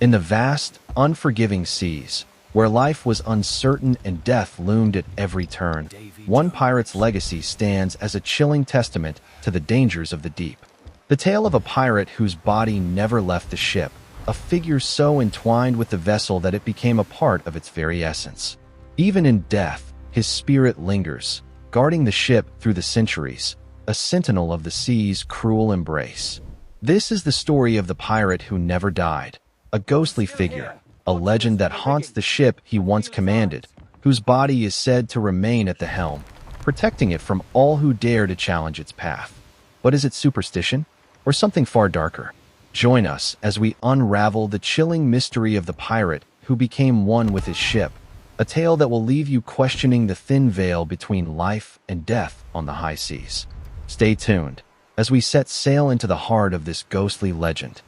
In the vast, unforgiving seas, where life was uncertain and death loomed at every turn, one pirate's legacy stands as a chilling testament to the dangers of the deep. The tale of a pirate whose body never left the ship, a figure so entwined with the vessel that it became a part of its very essence. Even in death, his spirit lingers, guarding the ship through the centuries, a sentinel of the sea's cruel embrace. This is the story of the pirate who never died, a ghostly figure, a legend that haunts the ship he once commanded, whose body is said to remain at the helm, protecting it from all who dare to challenge its path. But is it superstition, or something far darker? Join us as we unravel the chilling mystery of the pirate who became one with his ship, a tale that will leave you questioning the thin veil between life and death on the high seas. Stay tuned as we set sail into the heart of this ghostly legend.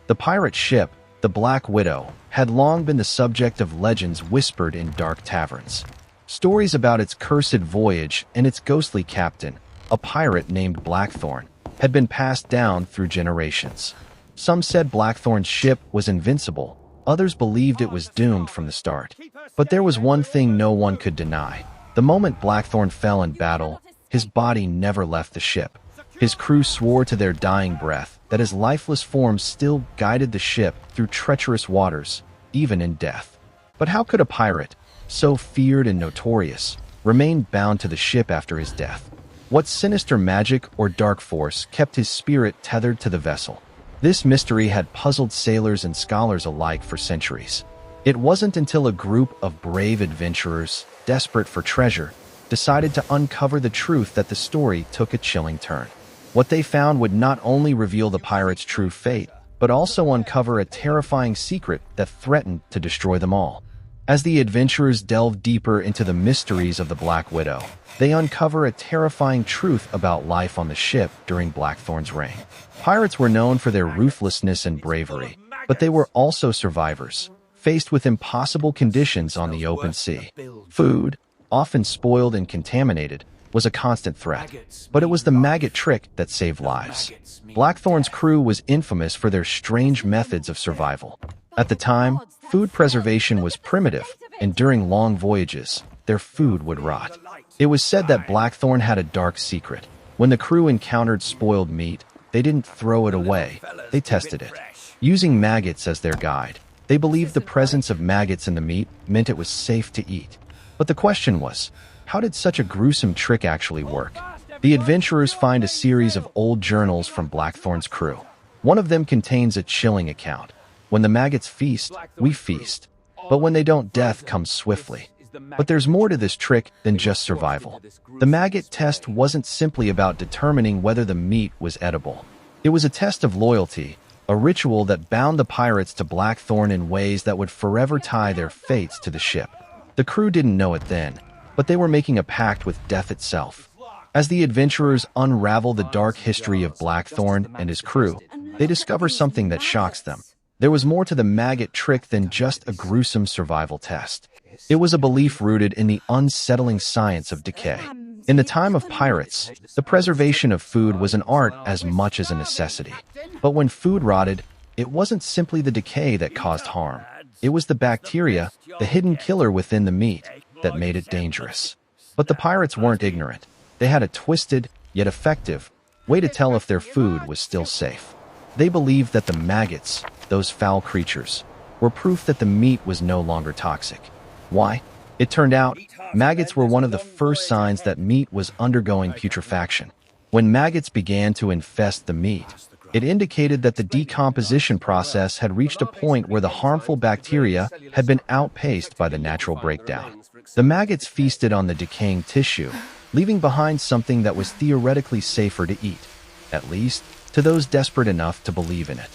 The pirate ship, the Black Widow, had long been the subject of legends whispered in dark taverns. Stories about its cursed voyage and its ghostly captain, a pirate named Blackthorne, had been passed down through generations. Some said Blackthorne's ship was invincible, others believed it was doomed from the start. But there was one thing no one could deny. The moment Blackthorne fell in battle, his body never left the ship. His crew swore to their dying breath that his lifeless form still guided the ship through treacherous waters, even in death. But how could a pirate, so feared and notorious, remain bound to the ship after his death? What sinister magic or dark force kept his spirit tethered to the vessel? This mystery had puzzled sailors and scholars alike for centuries. It wasn't until a group of brave adventurers, desperate for treasure, decided to uncover the truth that the story took a chilling turn. What they found would not only reveal the pirate's true fate, but also uncover a terrifying secret that threatened to destroy them all. As the adventurers delve deeper into the mysteries of the Black Widow, they uncover a terrifying truth about life on the ship during Blackthorne's reign. Pirates were known for their ruthlessness and bravery, but they were also survivors, faced with impossible conditions on the open sea. Food, often spoiled and contaminated, was a constant threat, but it was the maggot trick that saved lives. Blackthorne's crew was infamous for their strange methods of survival. At the time, food preservation was primitive, and during long voyages, their food would rot. It was said that Blackthorne had a dark secret. When the crew encountered spoiled meat, they didn't throw it away, they tested it. Using maggots as their guide, they believed the presence of maggots in the meat meant it was safe to eat. But the question was, how did such a gruesome trick actually work? The adventurers find a series of old journals from Blackthorne's crew. One of them contains a chilling account. When the maggots feast, we feast. But when they don't, death comes swiftly. But there's more to this trick than just survival. The maggot test wasn't simply about determining whether the meat was edible. It was a test of loyalty, a ritual that bound the pirates to Blackthorne in ways that would forever tie their fates to the ship. The crew didn't know it then, but they were making a pact with death itself. As the adventurers unravel the dark history of Blackthorne and his crew, they discover something that shocks them. There was more to the maggot trick than just a gruesome survival test. It was a belief rooted in the unsettling science of decay. In the time of pirates, the preservation of food was an art as much as a necessity. But when food rotted, it wasn't simply the decay that caused harm. It was the bacteria, the hidden killer within the meat, that made it dangerous. But the pirates weren't ignorant. They had a twisted, yet effective, way to tell if their food was still safe. They believed that the maggots, those foul creatures, were proof that the meat was no longer toxic. Why? It turned out, maggots were one of the first signs that meat was undergoing putrefaction. When maggots began to infest the meat, it indicated that the decomposition process had reached a point where the harmful bacteria had been outpaced by the natural breakdown. The maggots feasted on the decaying tissue, leaving behind something that was theoretically safer to eat, at least to those desperate enough to believe in it.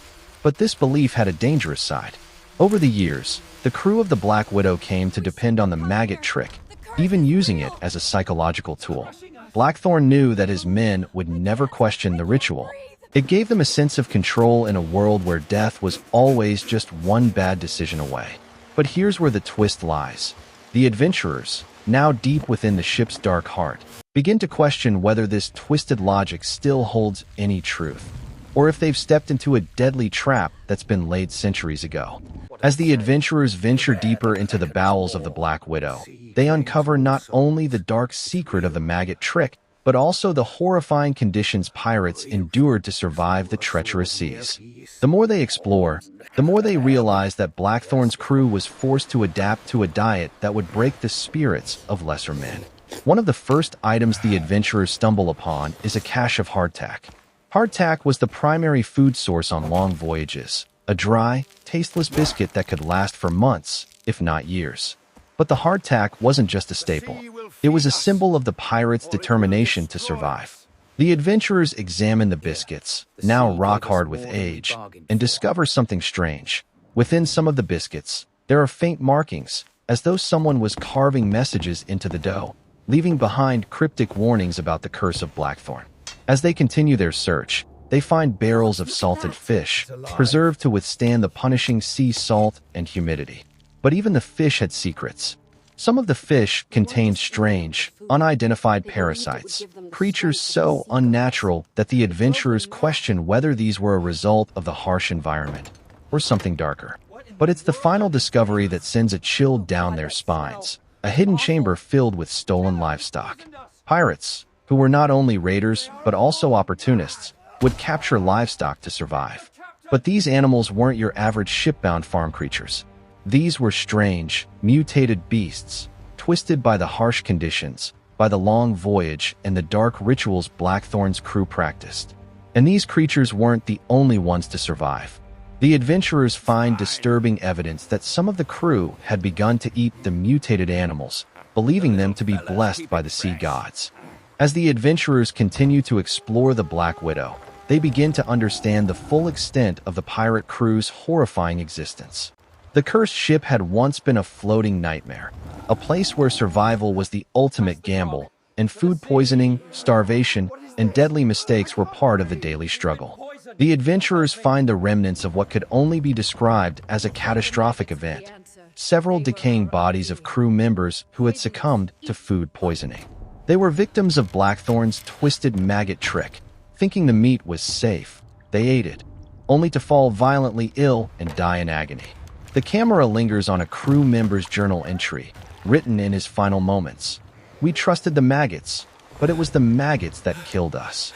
But this belief had a dangerous side. Over the years, the crew of the Black Widow came to depend on the maggot trick, even using it as a psychological tool. Blackthorne knew that his men would never question the ritual. It gave them a sense of control in a world where death was always just one bad decision away. But here's where the twist lies. The adventurers, now deep within the ship's dark heart, begin to question whether this twisted logic still holds any truth. or if they've stepped into a deadly trap that's been laid centuries ago. As the adventurers venture deeper into the bowels of the Black Widow, they uncover not only the dark secret of the Maggot trick, but also the horrifying conditions pirates endured to survive the treacherous seas. The more they explore, the more they realize that Blackthorne's crew was forced to adapt to a diet that would break the spirits of lesser men. One of the first items the adventurers stumble upon is a cache of hardtack. Hardtack was the primary food source on long voyages, a dry, tasteless biscuit that could last for months, if not years. But the hardtack wasn't just a staple. It was a symbol of the pirates' determination to survive. The adventurers examine the biscuits, now rock-hard with age, and discover something strange. Within some of the biscuits, there are faint markings, as though someone was carving messages into the dough, leaving behind cryptic warnings about the curse of Blackthorne. As they continue their search, they find barrels of salted fish, preserved to withstand the punishing sea salt and humidity. But even the fish had secrets. Some of the fish contained strange, unidentified parasites, creatures so unnatural that the adventurers question whether these were a result of the harsh environment or something darker. But it's the final discovery that sends a chill down their spines, a hidden chamber filled with stolen livestock. Pirates, who were not only raiders but also opportunists, would capture livestock to survive. But these animals weren't your average shipbound farm creatures. These were strange, mutated beasts, twisted by the harsh conditions, by the long voyage and the dark rituals Blackthorne's crew practiced. And these creatures weren't the only ones to survive. The adventurers find disturbing evidence that some of the crew had begun to eat the mutated animals, believing them to be blessed by the sea gods. As the adventurers continue to explore the Black Widow, they begin to understand the full extent of the pirate crew's horrifying existence. The cursed ship had once been a floating nightmare, a place where survival was the ultimate gamble, and food poisoning, starvation, and deadly mistakes were part of the daily struggle. The adventurers find the remnants of what could only be described as a catastrophic event, several decaying bodies of crew members who had succumbed to food poisoning. They were victims of Blackthorne's twisted maggot trick. Thinking the meat was safe, they ate it, only to fall violently ill and die in agony. The camera lingers on a crew member's journal entry, written in his final moments. "We trusted the maggots, but it was the maggots that killed us."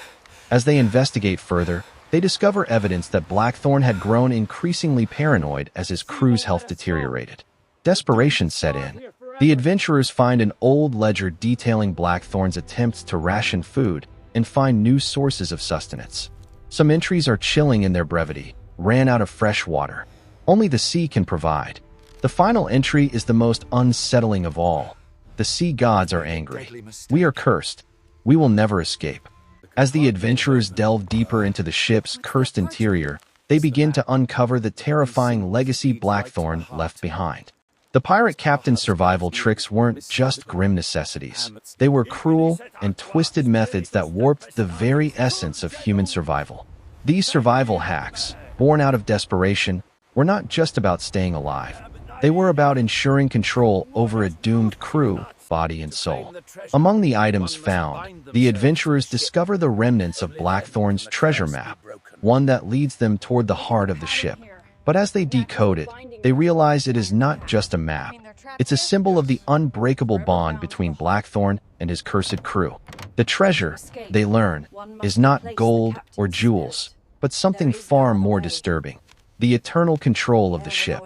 As they investigate further, they discover evidence that Blackthorne had grown increasingly paranoid as his crew's health deteriorated. Desperation set in. The adventurers find an old ledger detailing Blackthorne's attempts to ration food and find new sources of sustenance. Some entries are chilling in their brevity. "Ran out of fresh water. Only the sea can provide." The final entry is the most unsettling of all. "The sea gods are angry. We are cursed. We will never escape." As the adventurers delve deeper into the ship's cursed interior, they begin to uncover the terrifying legacy Blackthorne left behind. The pirate captain's survival tricks weren't just grim necessities. They were cruel and twisted methods that warped the very essence of human survival. These survival hacks, born out of desperation, were not just about staying alive. They were about ensuring control over a doomed crew, body and soul. Among the items found, the adventurers discover the remnants of Blackthorne's treasure map, one that leads them toward the heart of the ship. But as they decode it, they realize it is not just a map. It's a symbol of the unbreakable bond between Blackthorne and his cursed crew. The treasure, they learn, is not gold or jewels, but something far more disturbing: the eternal control of the ship.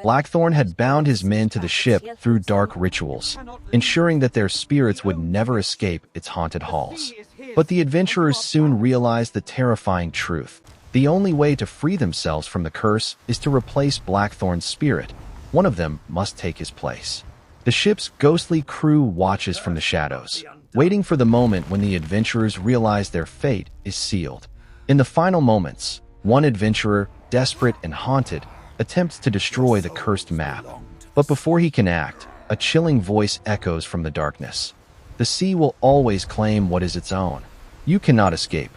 Blackthorne had bound his men to the ship through dark rituals, ensuring that their spirits would never escape its haunted halls. But the adventurers soon realized the terrifying truth. The only way to free themselves from the curse is to replace Blackthorne's spirit. One of them must take his place. The ship's ghostly crew watches from the shadows, waiting for the moment when the adventurers realize their fate is sealed. In the final moments, one adventurer, desperate and haunted, attempts to destroy the cursed map. But before he can act, a chilling voice echoes from the darkness. "The sea will always claim what is its own. You cannot escape."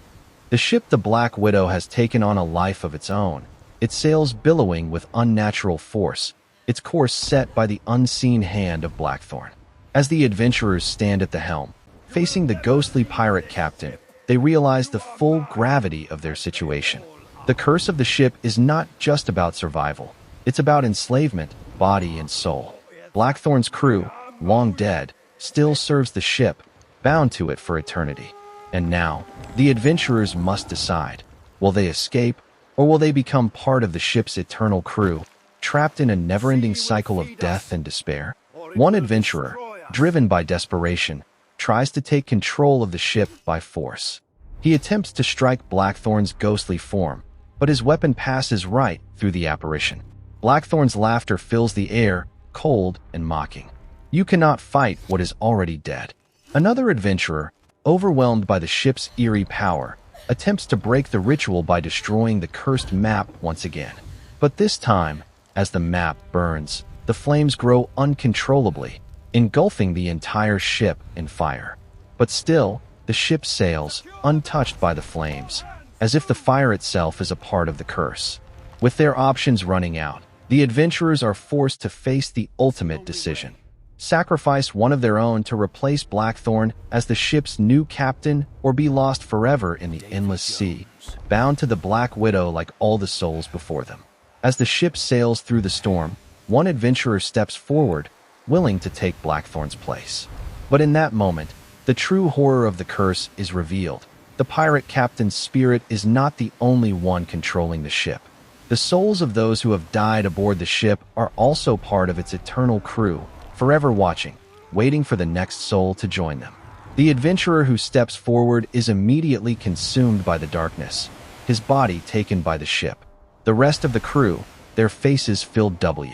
The ship the Black Widow has taken on a life of its own, its sails billowing with unnatural force, its course set by the unseen hand of Blackthorne. As the adventurers stand at the helm, facing the ghostly pirate captain, they realize the full gravity of their situation. The curse of the ship is not just about survival. It's about enslavement, body and soul. Blackthorne's crew, long dead, still serves the ship, bound to it for eternity. And now, the adventurers must decide. Will they escape, or will they become part of the ship's eternal crew, trapped in a never-ending cycle of death and despair? One adventurer, driven by desperation, tries to take control of the ship by force. He attempts to strike Blackthorne's ghostly form, but his weapon passes right through the apparition. Blackthorne's laughter fills the air, cold and mocking. You cannot fight what is already dead. Another adventurer, overwhelmed by the ship's eerie power, attempts to break the ritual by destroying the cursed map once again. But this time, as the map burns, the flames grow uncontrollably, engulfing the entire ship in fire. But still, the ship sails, untouched by the flames, as if the fire itself is a part of the curse. With their options running out, the adventurers are forced to face the ultimate decision. Sacrifice one of their own to replace Blackthorne as the ship's new captain, or be lost forever in the endless sea, bound to the Black Widow like all the souls before them. As the ship sails through the storm, one adventurer steps forward, willing to take Blackthorne's place. But in that moment, the true horror of the curse is revealed. The pirate captain's spirit is not the only one controlling the ship. The souls of those who have died aboard the ship are also part of its eternal crew, forever watching, waiting for the next soul to join them. The adventurer who steps forward is immediately consumed by the darkness, his body taken by the ship. The rest of the crew, their faces filled W.